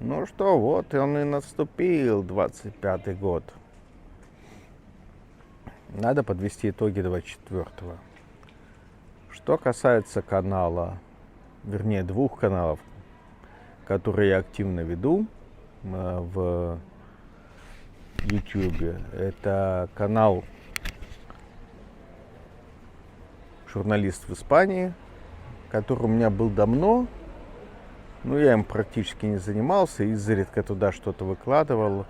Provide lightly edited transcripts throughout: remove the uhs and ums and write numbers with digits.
Ну что, вот он и наступил, 25-й год. Надо подвести итоги 24-го. Что касается канала, вернее двух каналов, которые я активно веду в YouTube. Это канал «Журналист в Испании», который у меня был давно, но я им практически не занимался, изредка туда что-то выкладывал.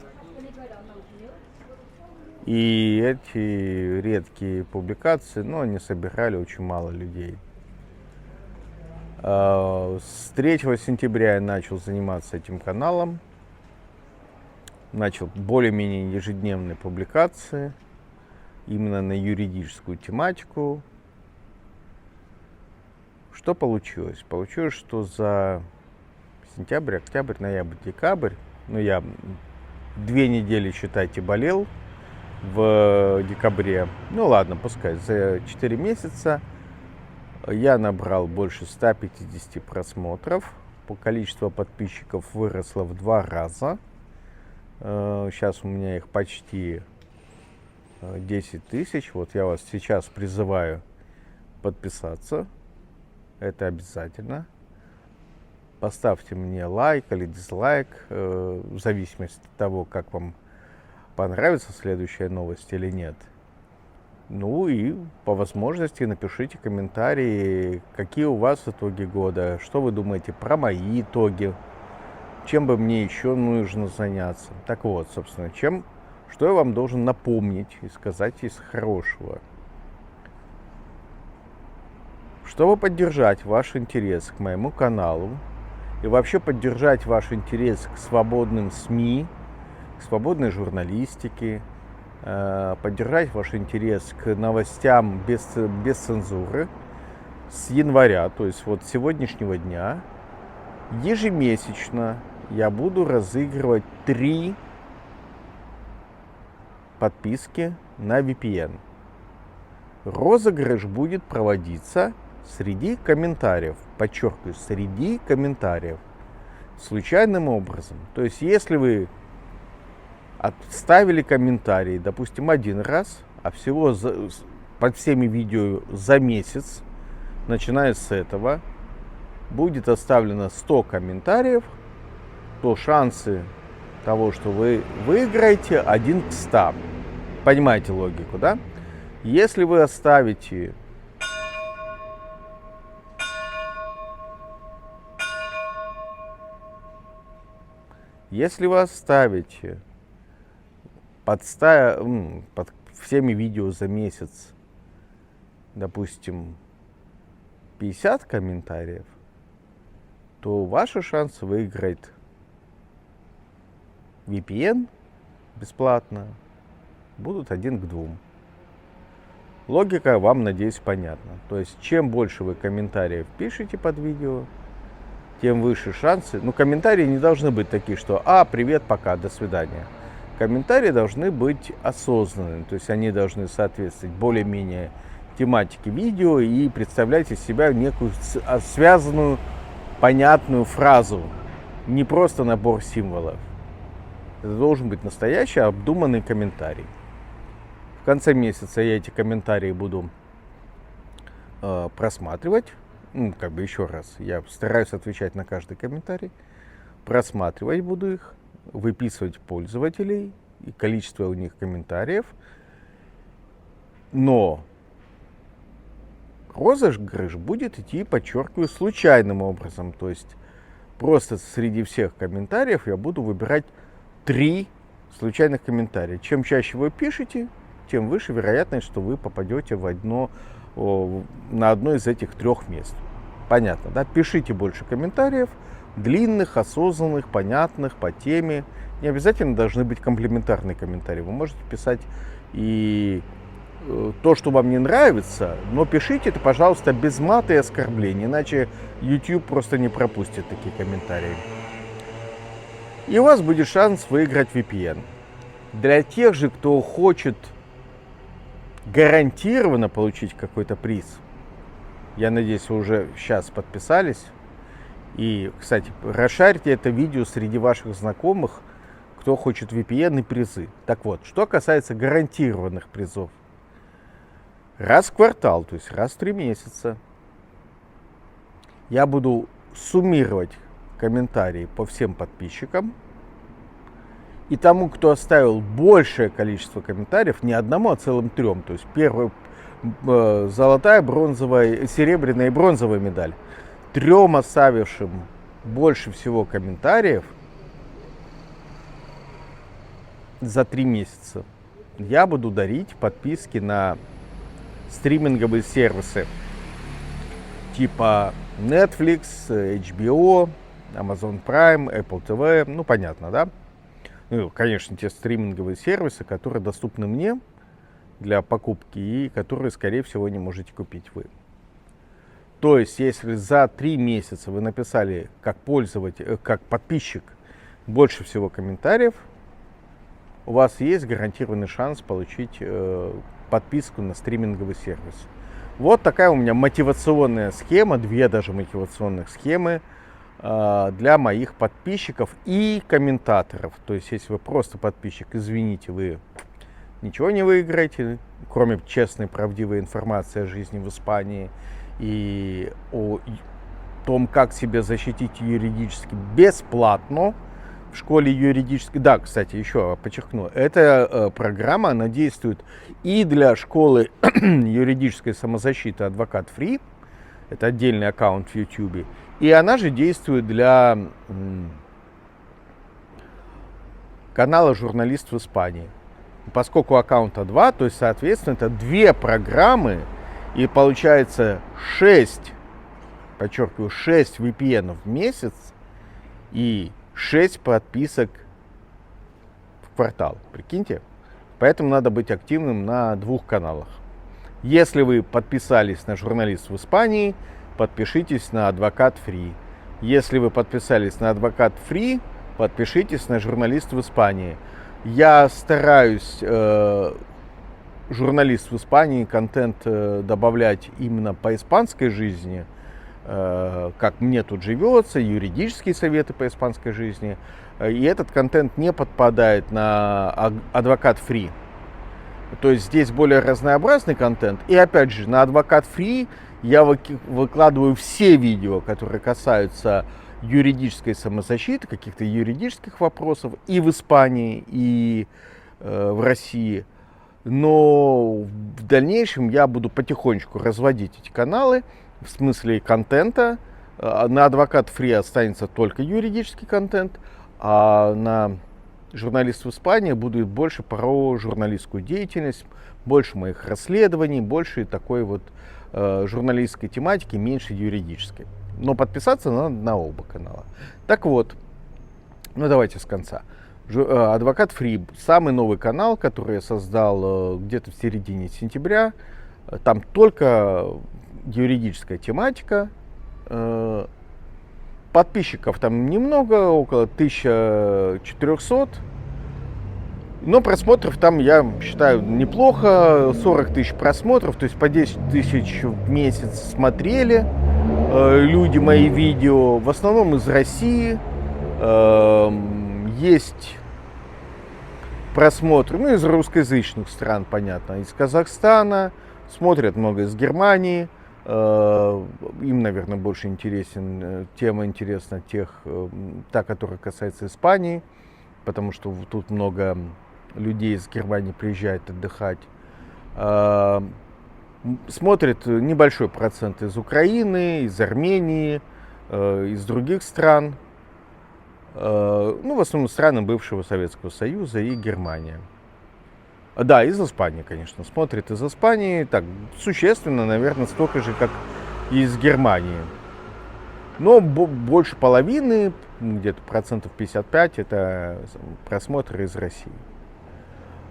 И эти редкие публикации, они собирали очень мало людей. С 3 сентября я начал заниматься этим каналом. Начал более-менее ежедневные публикации именно на юридическую тематику. Что получилось? Получилось, что за сентябрь, октябрь, ноябрь, декабрь, я 2 недели, считайте, болел в декабре. Ладно, пускай, за 4 месяца я набрал больше 150 просмотров. Количество подписчиков выросло в 2 раза. Сейчас у меня их почти 10 тысяч. Вот я вас сейчас призываю подписаться. Это обязательно. Поставьте мне лайк или дизлайк, в зависимости от того, как вам понравится следующая новость или нет. И по возможности напишите комментарии, какие у вас итоги года, что вы думаете про мои итоги, чем бы мне еще нужно заняться. Так вот, собственно, что я вам должен напомнить и сказать из хорошего. Чтобы поддержать ваш интерес к моему каналу и вообще поддержать ваш интерес к свободным СМИ, к свободной журналистике, поддержать ваш интерес к новостям без цензуры, с января, то есть вот с сегодняшнего дня, ежемесячно я буду разыгрывать 3 подписки на VPN. Розыгрыш будет проводиться среди комментариев, подчеркиваю, среди комментариев, случайным образом. То есть, если вы отставили комментарий, допустим, 1 раз, а всего под всеми видео за месяц, начиная с этого, будет оставлено 100 комментариев, то шансы того, что вы выиграете, 1 к 100. Понимаете логику, да? Если вы оставите под всеми видео за месяц, допустим, 50 комментариев, то ваши шансы выиграть VPN бесплатно будут 1 к 2. Логика вам, надеюсь, понятна. То есть, чем больше вы комментариев пишете под видео, тем выше шансы. Комментарии не должны быть такие, что привет, пока, до свидания. Комментарии должны быть осознанными, то есть они должны соответствовать более-менее тематике видео и представлять из себя некую связанную, понятную фразу, не просто набор символов. Это должен быть настоящий, обдуманный комментарий. В конце месяца я эти комментарии буду просматривать. Еще раз, я стараюсь отвечать на каждый комментарий. Просматривать буду их, выписывать пользователей и количество у них комментариев. Но розыгрыш будет идти, подчеркиваю, случайным образом. То есть просто среди всех комментариев я буду выбирать 3 случайных комментария. Чем чаще вы пишете, тем выше вероятность, что вы попадете на одно из этих 3 мест. Понятно, да? Пишите больше комментариев, длинных, осознанных, понятных, по теме. Не обязательно должны быть комплиментарные комментарии. Вы можете писать и то, что вам не нравится, но пишите это, пожалуйста, без мата и оскорблений, иначе YouTube просто не пропустит такие комментарии. И у вас будет шанс выиграть VPN. Для тех же, кто хочет гарантированно получить какой-то приз, я надеюсь, вы уже сейчас подписались, И, кстати, расшарьте это видео среди ваших знакомых, кто хочет VPN и призы. Так вот, что касается гарантированных призов. Раз в квартал, то есть раз в 3 месяца, я буду суммировать комментарии по всем подписчикам. И тому, кто оставил большее количество комментариев, не одному, а целым 3. То есть первая, золотая, бронзовая, серебряная и бронзовая медаль. 3 оставившим больше всего комментариев за 3 месяца я буду дарить подписки на стриминговые сервисы типа Netflix, HBO, Amazon Prime, Apple TV, ну понятно, да? Ну, конечно, те стриминговые сервисы, которые доступны мне для покупки и которые, скорее всего, не можете купить вы. То есть, если за 3 месяца вы написали как пользователь, как подписчик больше всего комментариев, у вас есть гарантированный шанс получить подписку на стриминговый сервис. Вот такая у меня мотивационная схема, 2 даже мотивационных схемы для моих подписчиков и комментаторов. То есть, если вы просто подписчик, извините, вы ничего не выиграете, кроме честной, правдивой информации о жизни в Испании и о том, как себя защитить юридически бесплатно в школе юридической. Да, кстати, еще подчеркну, эта программа, она действует и для школы юридической самозащиты Адвокат Фри, это отдельный аккаунт в YouTube, и она же действует для канала «Журналист в Испании». Поскольку аккаунта 2, то есть, соответственно, это 2 программы, и получается 6, подчеркиваю, 6 VPN в месяц и 6 подписок в квартал. Прикиньте. Поэтому надо быть активным на 2 каналах. Если вы подписались на «Журналист в Испании», подпишитесь на «Адвокат Фри». Если вы подписались на «Адвокат Фри», подпишитесь на «Журналист в Испании». Я стараюсь «Журналист в Испании» контент добавлять именно по испанской жизни, как мне тут живется, юридические советы по испанской жизни. И этот контент не подпадает на «Адвокат Фри». То есть здесь более разнообразный контент. И опять же, на «Адвокат Фри» я выкладываю все видео, которые касаются юридической самозащиты, каких-то юридических вопросов и в Испании, и в России. Но в дальнейшем я буду потихонечку разводить эти каналы в смысле контента. На «Адвокат Фри» останется только юридический контент, а на «Журналист в Испании» будет больше про журналистскую деятельность, больше моих расследований, больше такой вот журналистской тематики, меньше юридической. Но подписаться надо на оба канала. Так вот, ну давайте с конца. «Адвокат Фри» — самый новый канал, который я создал где-то в середине сентября. Там только юридическая тематика. Подписчиков там немного, около 1400. Но просмотров там, я считаю, неплохо. 40 тысяч просмотров, то есть по 10 тысяч в месяц смотрели люди мои видео. В основном из России. Есть просмотры, ну, из русскоязычных стран, понятно, из Казахстана. Смотрят много из Германии. Им, наверное, больше тема интересна та, которая касается Испании, потому что тут много людей из Германии приезжают отдыхать. Смотрят небольшой процент из Украины, из Армении, из других стран. Ну, в основном страны бывшего Советского Союза и Германия. Да, из Испании, конечно, смотрят из Испании, так, существенно, наверное, столько же, как и из Германии. Но больше половины, где-то процентов 55, это просмотры из России.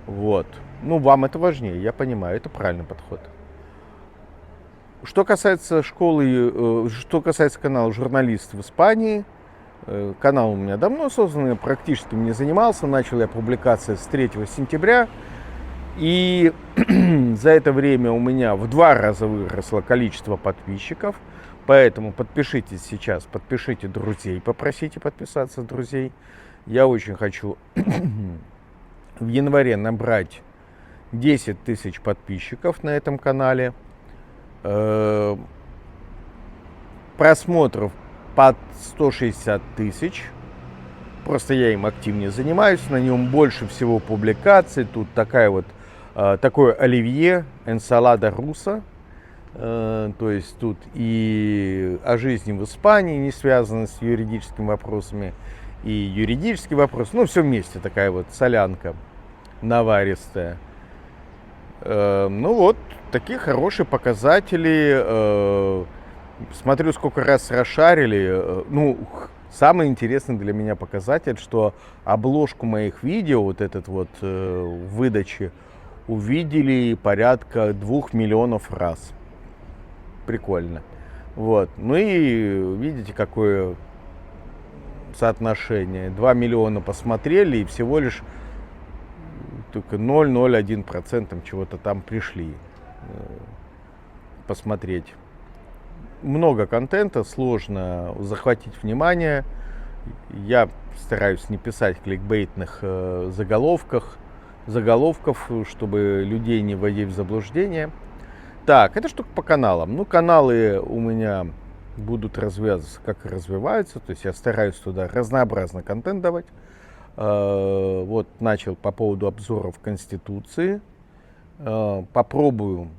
Вот. Ну, вам это важнее, я понимаю, это правильный подход. Что касается канала «Журналист в Испании», канал у меня давно создан, я практически им не занимался, начал я публикации с 3 сентября. И за это время у меня в 2 раза выросло количество подписчиков. Поэтому подпишитесь сейчас, подпишите друзей, попросите подписаться друзей. Я очень хочу в январе набрать 10 тысяч подписчиков на этом канале. Просмотров под 160 тысяч. Просто я им активнее занимаюсь. На нем больше всего публикаций. Тут такое оливье, энсалада руса. То есть тут и о жизни в Испании, не связано с юридическими вопросами, и юридический вопрос. Ну, все вместе, такая вот солянка наваристая. Ну вот, такие хорошие показатели. Смотрю, сколько раз расшарили. Ну, самый интересный для меня показатель, что обложку моих видео, вот этот вот в выдаче, увидели порядка 2 миллионов раз. Прикольно. Вот. Ну и видите, какое соотношение. 2 миллиона посмотрели и всего лишь только 0,01% чего-то там пришли посмотреть. Много контента, сложно захватить внимание. Я стараюсь не писать кликбейтных заголовков, чтобы людей не вводить в заблуждение. Так, это штука по каналам. Ну, каналы у меня будут развиваться, как и развиваются. То есть я стараюсь туда разнообразный контент давать. Вот начал по поводу обзоров Конституции. Попробую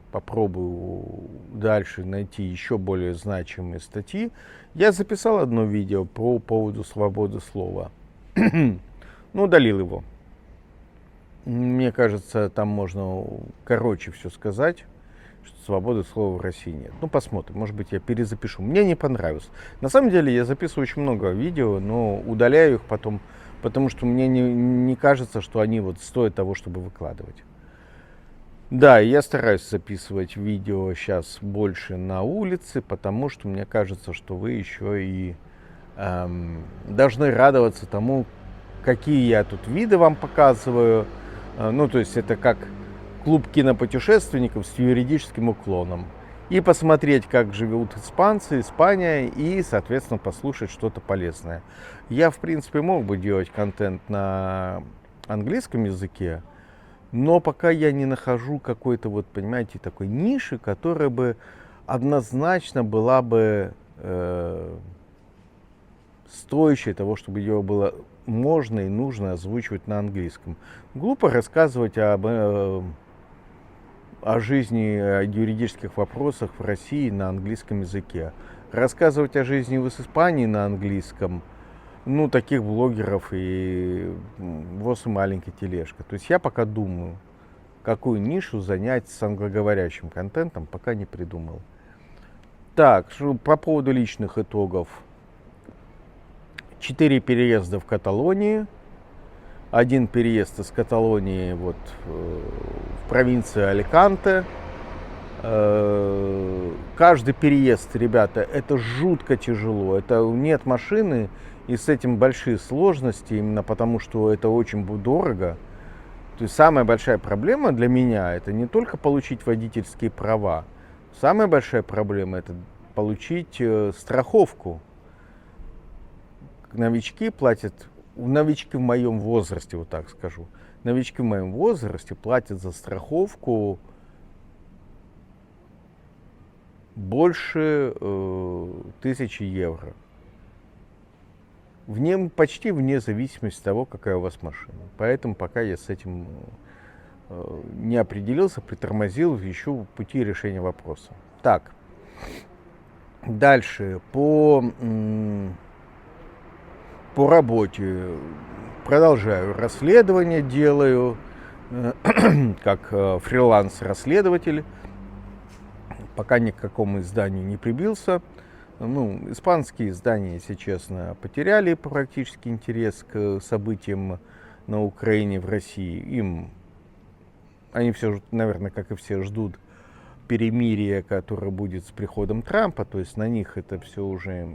дальше найти еще более значимые статьи. Я записал одно видео по поводу свободы слова. Ну, удалил его. Мне кажется, там можно короче все сказать, что свободы слова в России нет. Ну, посмотрим, может быть, я перезапишу. Мне не понравилось. На самом деле, я записываю очень много видео, но удаляю их потом, потому что мне не кажется, что они вот стоят того, чтобы выкладывать. Да, я стараюсь записывать видео сейчас больше на улице, потому что мне кажется, что вы еще и должны радоваться тому, какие я тут виды вам показываю. Ну, то есть это как клуб кинопутешественников с юридическим уклоном. И посмотреть, как живут испанцы, Испания, и, соответственно, послушать что-то полезное. Я, в принципе, мог бы делать контент на английском языке, но пока я не нахожу какой-то, вот, понимаете, такой ниши, которая бы однозначно была бы стоящей того, чтобы ее было можно и нужно озвучивать на английском. Глупо рассказывать о жизни, о юридических вопросах в России на английском языке. Рассказывать о жизни в Испании на английском, ну, таких блогеров и ВОЗ и маленькая тележка. То есть я пока думаю, какую нишу занять с англоговорящим контентом, пока не придумал. Так, по поводу личных итогов. 4 переезда в Каталонии. 1 переезд из Каталонии вот, в провинцию Аликанте. Каждый переезд, ребята, это жутко тяжело. Это нет машины, и с этим большие сложности, именно потому что это очень дорого. То есть самая большая проблема для меня это не только получить водительские права. Самая большая проблема это получить страховку. Новички платят, новички в моем возрасте, вот так скажу, новички в моем возрасте платят за страховку больше 1000 евро. Почти вне зависимости от того, какая у вас машина. Поэтому пока я с этим не определился, притормозил, ищу пути решения вопроса. Так, дальше по работе продолжаю расследование, делаю как фриланс-расследователь. Пока ни к какому изданию не прибился. Ну, испанские издания, если честно, потеряли практически интерес к событиям на Украине, в России. Они все, наверное, как и все, ждут перемирия, которое будет с приходом Трампа. То есть на них это все уже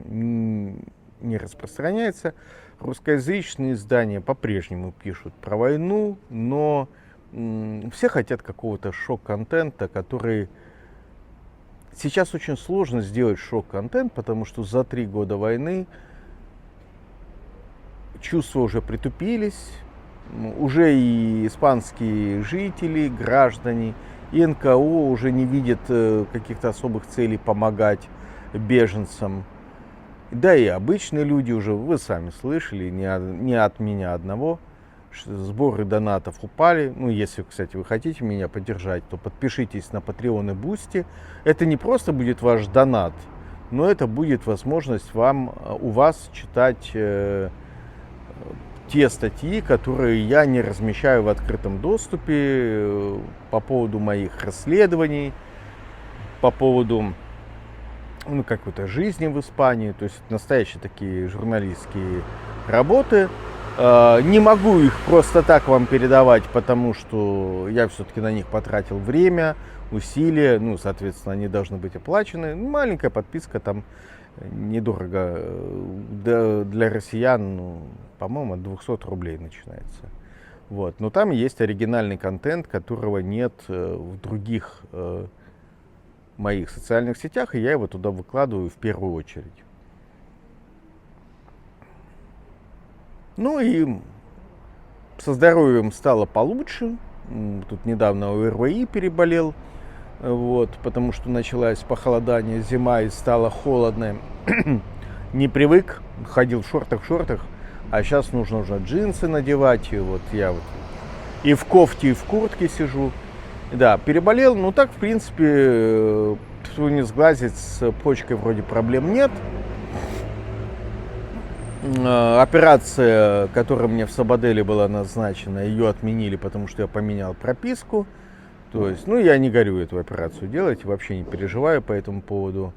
не распространяется. Русскоязычные издания по-прежнему пишут про войну, но все хотят какого-то шок-контента, который Сейчас очень сложно сделать шок-контент, потому что за 3 года войны чувства уже притупились, уже и испанские жители, граждане, и НКО уже не видят каких-то особых целей помогать беженцам. Да и обычные люди уже, вы сами слышали, не от меня одного, сборы донатов упали. Ну, если, кстати, вы хотите меня поддержать, то подпишитесь на Patreon и Boosty. Это не просто будет ваш донат, но это будет возможность у вас читать те статьи, которые я не размещаю в открытом доступе по поводу моих расследований, по поводу какой-то жизни в Испании. То есть настоящие такие журналистские работы. Не могу их просто так вам передавать, потому что я все-таки на них потратил время, усилия, соответственно, они должны быть оплачены. Маленькая подписка там недорого, для россиян, по-моему, от 200 рублей начинается. Вот. Но там есть оригинальный контент, которого нет в других моих социальных сетях, и я его туда выкладываю в первую очередь. Ну и со здоровьем стало получше. Тут недавно ОРВИ переболел, потому что началось похолодание, зима, и стало холодно. Не привык, ходил в шортах, а сейчас нужно уже джинсы надевать. И я и в кофте, и в куртке сижу. Да, переболел, так, в принципе, не сглазить, с почкой вроде проблем нет. Операция, которая мне в Сабаделе была назначена, ее отменили, потому что я поменял прописку. То есть, я не горю эту операцию делать, вообще не переживаю по этому поводу.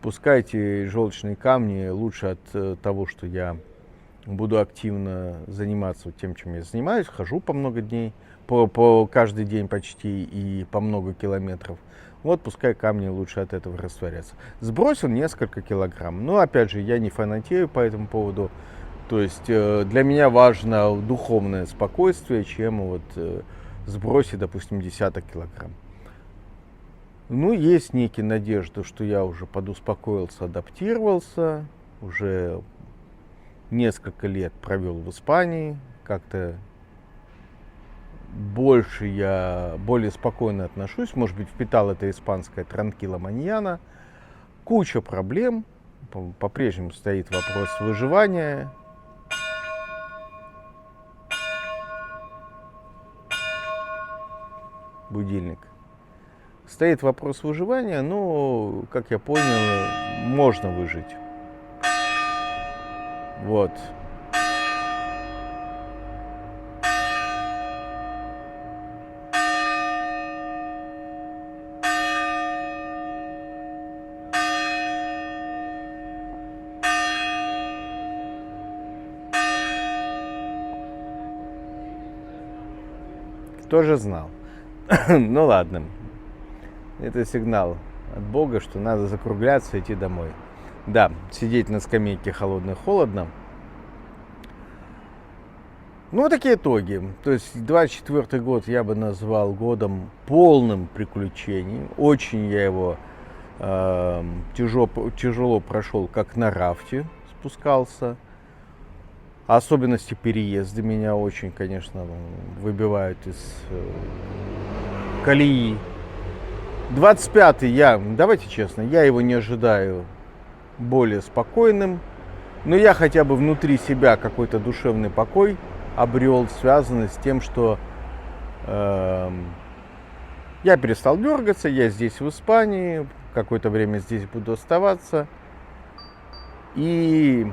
Пускайте желчные камни, лучше от того, что я буду активно заниматься тем, чем я занимаюсь. Хожу по много дней, по каждый день почти, и по много километров. Пускай камни лучше от этого растворятся. Сбросил несколько килограмм. Но опять же, я не фанатею по этому поводу. То есть для меня важно духовное спокойствие, чем сбросить, допустим, десяток килограмм. Есть некие надежды, что я уже подуспокоился, адаптировался. Уже несколько лет провел в Испании. Как-то более спокойно отношусь. Может быть, впитал это испанское транкила маньяна. Куча проблем. По-прежнему стоит вопрос выживания. Будильник. Стоит вопрос выживания, но, как я понял, можно выжить. Вот. Кто же знал? Ну ладно. Это сигнал от Бога, что надо закругляться и идти домой. Да, сидеть на скамейке холодно. Такие итоги. То есть 24 год я бы назвал годом полным приключений. Очень я его тяжело прошел, как на рафте спускался. Особенности переезда меня очень, конечно, выбивают из колеи. 25-й давайте честно, я его не ожидаю более спокойным. Но я хотя бы внутри себя какой-то душевный покой обрел, связанный с тем, что я перестал дергаться, я здесь в Испании, какое-то время здесь буду оставаться. И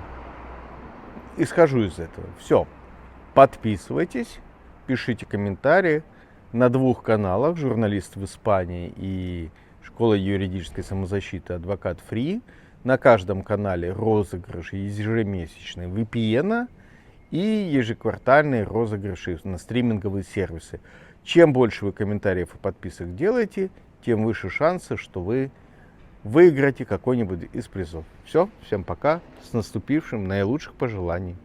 исхожу из этого. Все. Подписывайтесь, пишите комментарии. На 2 каналах: журналист в Испании и школа юридической самозащиты Адвокат Фри. На каждом канале розыгрыши ежемесячные VPN и ежеквартальные розыгрыши на стриминговые сервисы. Чем больше вы комментариев и подписок делаете, тем выше шансы, что вы выиграете какой-нибудь из призов. Все, всем пока, с наступившим, наилучших пожеланий.